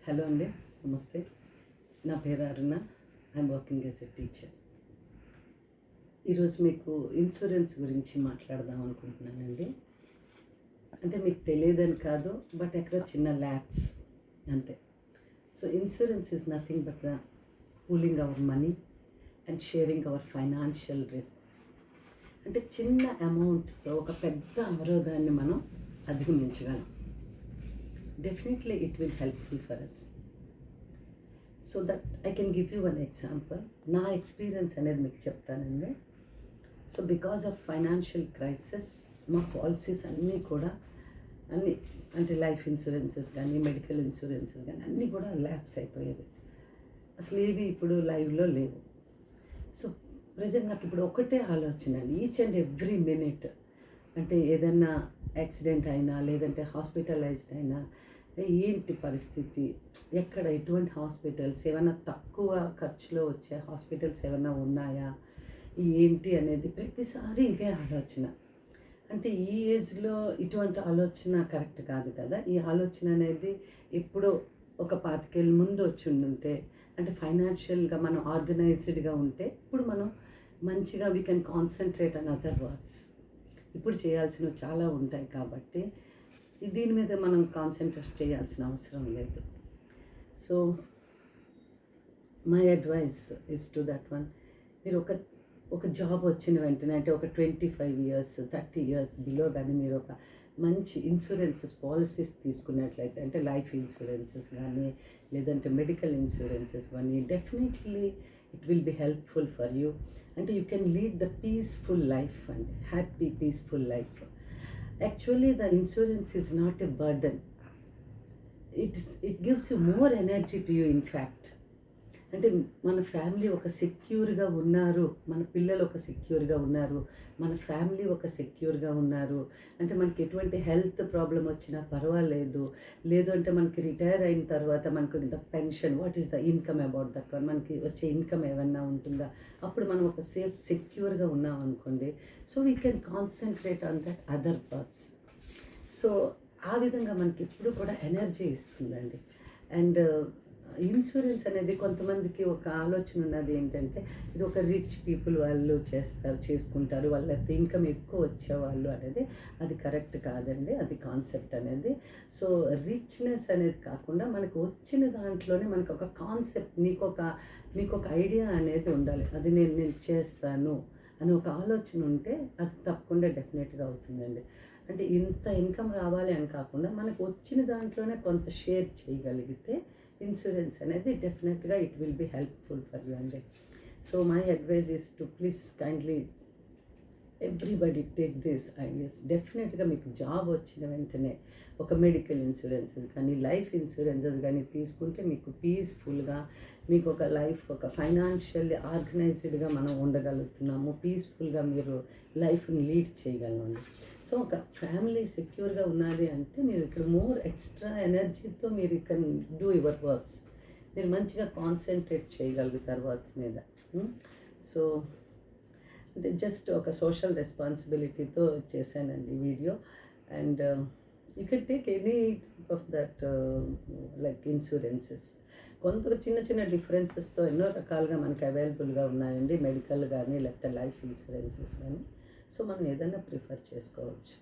Hello అండి, నమస్తే. నా పేరు Aruna. I'm working as a teacher. ఈరోజు మీకు ఇన్సూరెన్స్ గురించి మాట్లాడదాం అనుకుంటున్నానండి. అంటే మీకు తెలియదని కాదు, బట్ ఎక్కడో చిన్న ల్యాబ్స్ అంతే. So insurance is nothing but pooling our money and sharing hour financial risks. అంటే చిన్న అమౌంట్తో ఒక పెద్ద అవరోధాన్ని మనం అధిగమించగలం. Definitely it will helpful for us. So that I can give you one example. నా ఎక్స్పీరియన్స్ అనేది మీకు చెప్తానండి. So because of financial crisis మా పాలసీస్ అన్నీ కూడా అంటే లైఫ్ ఇన్సూరెన్సెస్ కానీ మెడికల్ ఇన్సూరెన్సెస్ కానీ అన్నీ కూడా ల్యాప్స్ అయిపోయేవి. అసలు ఏవి ఇప్పుడు లైవ్లో లేవు. సో ప్రజెంట్ నాకు ఇప్పుడు ఒకటే ఆలోచన అండి, ఈచ్ అండ్ ఎవ్రీ మినిట్. అంటే ఏదన్నా యాక్సిడెంట్ అయినా లేదంటే హాస్పిటలైజ్డ్ అయినా ఏంటి పరిస్థితి, ఎక్కడ ఎటువంటి హాస్పిటల్స్, ఏమైనా తక్కువ ఖర్చులో వచ్చే హాస్పిటల్స్ ఏమైనా ఉన్నాయా, ఏంటి అనేది ప్రతిసారి ఇదే ఆలోచన. అంటే ఈ ఏజ్లో ఇటువంటి ఆలోచన కరెక్ట్ కాదు కదా. ఈ ఆలోచన అనేది ఎప్పుడో ఒక 25 ఏళ్ళ ముందు వచ్చి ఉండుంటే, అంటే ఫైనాన్షియల్గా మనం ఆర్గనైజ్డ్గా ఉంటే ఇప్పుడు మనం మంచిగా we can concentrate on other works. ఇప్పుడు చేయాల్సినవి చాలా ఉంటాయి కాబట్టి దీని మీద మనం కాన్సన్ట్రేట్ చేయాల్సిన అవసరం లేదు. So my advice is to that one. మీరు ఒక జాబ్ వచ్చిన వెంటనే, అంటే ఒక 25 ఇయర్స్ 30 ఇయర్స్ బిలో కానీ మీరు ఒక మంచి ఇన్సూరెన్సెస్ పాలసీస్ తీసుకున్నట్లయితే, అంటే లైఫ్ ఇన్సూరెన్సెస్ కానీ లేదంటే మెడికల్ ఇన్సూరెన్సెస్ కానీ, definitely it will be helpful for you. అంటే you can lead the peaceful life అండి, happy peaceful life. Actually, the insurance is not a burden. It gives you more energy to you, in fact. అంటే మన family ఒక సెక్యూర్గా ఉన్నారు, మన పిల్లలు ఒక సెక్యూర్గా ఉన్నారు, మన ఫ్యామిలీ ఒక సెక్యూర్గా ఉన్నారు. అంటే మనకి ఎటువంటి హెల్త్ ప్రాబ్లం వచ్చినా పర్వాలేదు. లేదు అంటే మనకి రిటైర్ అయిన తర్వాత మనకు ఇంత pension, what is the income about that one, మనకి వచ్చే ఇన్కమ్ ఏమన్నా ఉంటుందా, అప్పుడు మనం ఒక సెక్యూర్గా ఉన్నాం అనుకోండి. So we can concentrate on that other works. So ఆ విధంగా మనకి ఎప్పుడు కూడా ఎనర్జీ ఇస్తుందండి. అండ్ ఇన్సూరెన్స్ అనేది కొంతమందికి ఒక ఆలోచన ఉన్నది ఏంటంటే, ఇది ఒక రిచ్ పీపుల్ వాళ్ళు చేసుకుంటారు, వాళ్ళ ఇన్కమ్ ఎక్కువ వచ్చేవాళ్ళు అనేది. అది కరెక్ట్ కాదండి, అది కాన్సెప్ట్ అనేది. సో రిచ్నెస్ అనేది కాకుండా మనకు వచ్చిన దాంట్లోనే మనకు ఒక కాన్సెప్ట్, మీకు ఒక ఐడియా అనేది ఉండాలి. అది నేను చేస్తాను అని ఒక ఆలోచన ఉంటే అది తప్పకుండా డెఫినెట్గా అవుతుందండి. అంటే ఇంత ఇన్కమ్ రావాలి అని కాకుండా మనకు వచ్చిన దాంట్లోనే కొంత షేర్ చేయగలిగితే ఇన్సూరెన్స్ అనేది డెఫినెట్గా it will be helpful for you అండి. So my advice is to please kindly everybody take this ideas. డెఫినెట్గా మీకు జాబ్ వచ్చిన వెంటనే ఒక మెడికల్ ఇన్సూరెన్సెస్ కానీ లైఫ్ ఇన్సూరెన్సెస్ కానీ తీసుకుంటే మీకు పీస్ఫుల్గా మీకు ఒక లైఫ్, ఒక ఫైనాన్షియల్లీ ఆర్గనైజ్డ్గా మనం ఉండగలుగుతున్నాము. పీస్ఫుల్గా మీరు లైఫ్ని లీడ్ చేయగలండి. సో ఒక ఫ్యామిలీ సెక్యూర్గా ఉన్నది అంటే మీరు ఇక్కడ మోర్ ఎక్స్ట్రా ఎనర్జీతో మీరు కెన్ డూ యువర్ వర్క్స్. మీరు మంచిగా కాన్సన్ట్రేట్ చేయగలుగుతారు వర్క్ మీద. సో అంటే జస్ట్ ఒక సోషల్ రెస్పాన్సిబిలిటీతో చేశానండి video. And you can take any of that like insurances. కొంత చిన్న చిన్న డిఫరెన్సెస్తో ఎన్నో రకాలుగా మనకి అవైలబుల్గా ఉన్నాయండి, మెడికల్ కానీ లేకపోతే లైఫ్ ఇన్సూరెన్సెస్ కానీ. సో మనం ఏదైనా ప్రిఫర్ చేసుకోవచ్చు.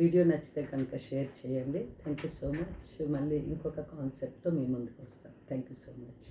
వీడియో నచ్చితే కనుక షేర్ చేయండి. Thank you so much. మళ్ళీ ఇంకొక కాన్సెప్ట్తో మీ ముందుకు వస్తాను. Thank you so much.